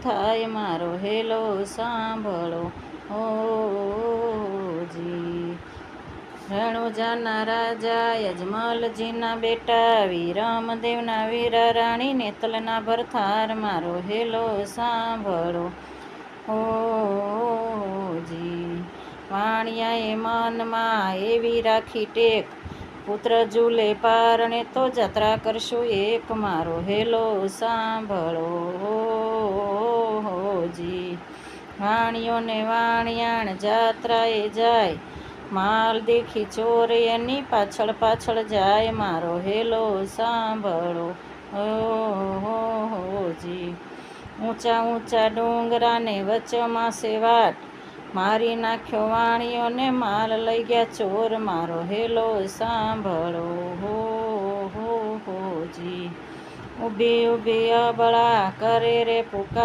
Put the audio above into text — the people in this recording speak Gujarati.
થાય મારો હેલો સાંભળો જી. રણુજાના રાજા યજમલજીના બેટા વીરમદેવના વીરા રાણી નેતલના ભરથાર મારો હેલો સાંભળો જી. વાણિયાએ મનમાં એવી રાખી ટેક, પુત્ર ઝૂલે પારણે તો જાત્રા કરશું એક મારો હેલો સાંભળો જી. વાણિયોને વાણિયાણ જાત્રાએ જાય, માલ દેખી ચોર એની પાછળ પાછળ જાય મારો હેલો સાંભળો જી. ઊંચા ઊંચા ડુંગરાને વચમાં સેવાટ, મારી નાખ્યો વાણિયોને માલ લઈ ગયા ચોર મારો હેલો સાંભળો જી. ઊભી ઊભી અબળા કરે રે પુકાર.